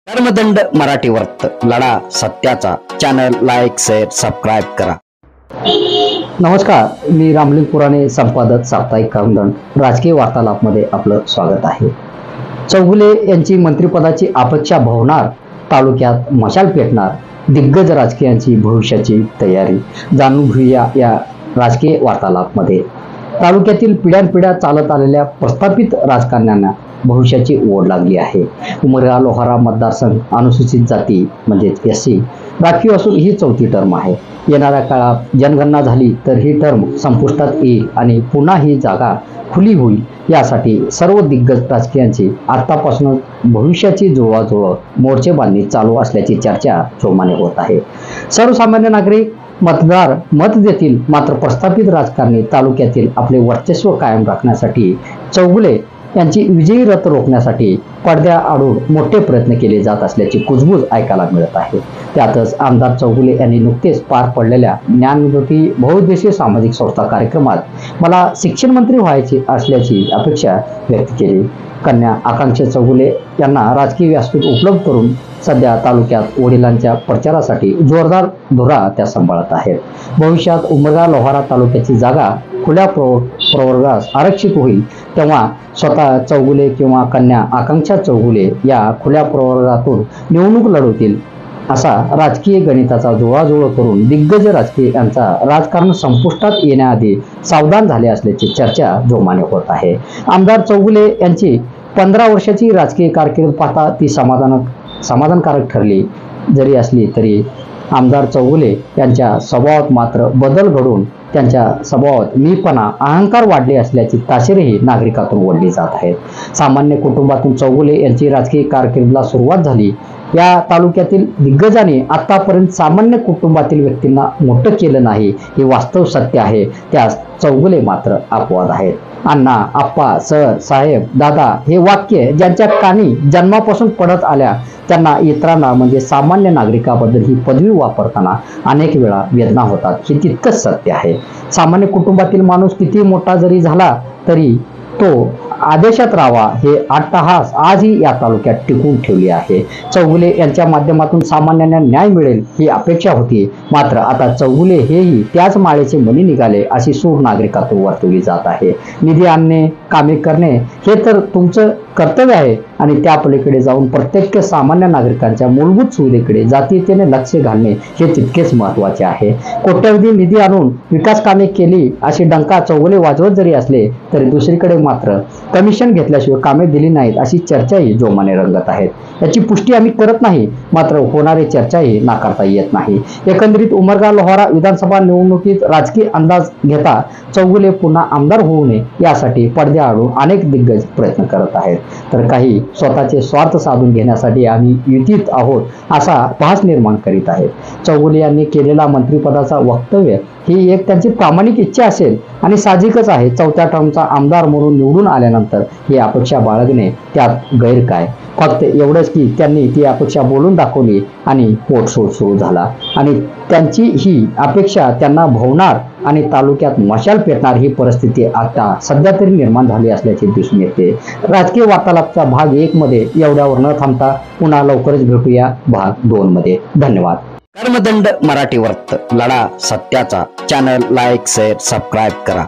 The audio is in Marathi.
कर्मदंड मराठी वर्त लढा सत्याचा चॅनल लाईक शेअर सबस्क्राईब करा। नमस्कार, मी रामलिंग पुराणे, संपादक साप्ताहिक कर्मदंड राजकीय वार्तालापमध्ये आपलं स्वागत आहे। चौगुले यांची मंत्रिपदाची अपेक्षा भवनार, तालुक्यात मशाल पेटणार, दिग्गज राजकीयांची भविष्याची तयारी जाणून घेऊया या राजकीय वार्तालापमध्ये। तालुक्यातील पिढ्यानपिढ्या चालत आलेल्या प्रस्थापित राजकारण्यांना भविष्याची ओढ लागली आहे। उमरगा लोहारा मतदारसंघ अनुसूचित जाती म्हणजेच एससी राखीव असून ही चौथी टर्म आहे। येणाऱ्या काळात जनगणना झाली तर ही टर्म संपुष्टात येईल आणि पुन्हा ही जागा खुली होईल, यासाठी सर्व दिग्गज राजकीयांची आतापासूनच भविष्याची जुळवाजुळव मोर्चेबांधणी चालू असल्याची चर्चा जोमाने होत आहे। सर्वसामान्य नागरिक मतदार मत देतील, मात्र प्रस्थापित राजकारणी तालुक्यातील आपले वर्चस्व कायम राखण्यासाठी चौगुले यांची विजयी रथ रोखण्यासाठी पडद्याआडून मोठे प्रयत्न केले जात असल्याची कुजबूज ऐकायला मिळत आहे। त्यातच आमदार चौगुले यांनी नुकतेच पार पडलेल्या ज्ञानज्योती बहुउद्देशीय सामाजिक संस्था कार्यक्रमात मला शिक्षण मंत्री व्हायचे असल्याची अपेक्षा व्यक्त केली। कन्या आकांक्षा चौगुले यांना राजकीय व्यासपीठ उपलब्ध करून सध्या तालुक्यात वडिलांच्या प्रचारासाठी जोरदार धुरा त्या सांभाळत आहेत। भविष्यात उमरगा लोहारा तालुक्याची जागा खुल्या प्रवर्गास आरक्षित होईल तेव्हा स्वतः चौगुले किंवा कन्या आकांक्षा चौगुले या खुल्या प्रवर्गातून निवडणूक लढवतील, असा राजकीय गणिताचा जुळवाजुळव करून दिग्गज राजकीयांचा राजकारण संपुष्टात येण्याआधी सावधान झाले असल्याची चर्चा जोमाने होत आहे। आमदार चौगुले यांची 15 वर्षाची राजकीय कारकीर्द पाहता ती समाधानकारक ठरली जरी असली तरी आमदार चौगुले यांच्या स्वभावात मात्र बदल घडून त्यांच्या स्वभावात मीपणा, अहंकार वाढले असल्याची ताशेरेही नागरिकातून ओढली जात आहेत। सामान्य कुटुंबातून चौगुले यांची राजकीय कारकिर्दीला सुरुवात झाली। या तालुक्यातील दिग्गजांनी आतापर्यंत सामान्य कुटुंबातील व्यक्तींना मोठं केलं नाही, हे वास्तव सत्य आहे। त्यास चौगुले मात्र अपवाद आहेत। अण्णा, आप्पा, सर, साहेब, दादा हे वाक्य ज्यांच्या कानी जन्मापासून पडत आल्या त्यांना इतरांना म्हणजे सामान्य नागरिकाबद्दल ही पदवी वापरताना अनेक वेळा वेदना होतात, हे तितकंच सत्य आहे। सामान्य कुटुंबातील माणूस किती मोठा जरी झाला तरी तो आदेशात राहावा, हे अट्टहास आजही या तालुक्यात टिकून ठेवली आहे। चौगुले यांच्या माध्यमातून सामान्यांना न्याय मिळेल ही अपेक्षा होती, मात्र आता चौगुले हेही त्याच माळेचे मणी निघाले अशी सूर नागरिकातून वर्तवली जात आहे। निधी आणणे, कामे करणे हे तर तुमचं कर्तव्य आहे आणि त्या पलीकडे जाऊन प्रत्येक सामान्य नागरिकांच्या मूलभूत सुविधेकडे जातीयतेने लक्ष घालणे हे तितकेच महत्त्वाचे आहे। कोट्यवधी निधी आणून विकास कामे केली अशी डंका चौगुले वाजवत जरी असले तरी दुसरीकडे मात्र कमिशन घेतल्याशिवाय कामे दिली नाहीत अशी चर्चाही जोमाने रंगत आहेत। याची पुष्टी आम्ही करत नाही, मात्र होणारी चर्चाही नाकारता येत नाही। एकंदरीत उमरगा लोहारा विधानसभा निवडणुकीत राजकीय अंदाज घेता चौगुले पुन्हा आमदार होऊ नये यासाठी पडद्याआडून अनेक दिग्गज प्रयत्न करत आहेत, तर काही स्वतःचे स्वार्थ साधून घेण्यासाठी आम्ही युतीत आहोत असा भास निर्माण करीत आहेत। चौगुले यांनी केलेला मंत्रिपदाचा वक्तव्य ही एक त्यांची प्रामाणिक इच्छा असेल आणि साहजिकच आहे। चौथ्या टर्मचा आमदार म्हणून निवडून आल्यानंतर ही अपेक्षा बाळगणे त्यात गैर काय। फक्त एवढंच की त्यांनी ती अपेक्षा बोलून दाखवली आणि पोटशोध सुरू झाला आणि त्यांची ही अपेक्षा त्यांना भवणार आणि तालुक्यात मशाल पेटणार ही परिस्थिती आता सध्या तरी निर्माण झाली असल्याचे दिसून येते। राजकीय वार्तालापचा भाग 1 मध्ये एवढ्यावर न थांबता पुन्हा लवकरच भेटूया भाग 2 मध्ये। धन्यवाद। कर्मदंड मराठी वर्त लढा सत्याचा चॅनल लाईक शेअर सबस्क्राईब करा।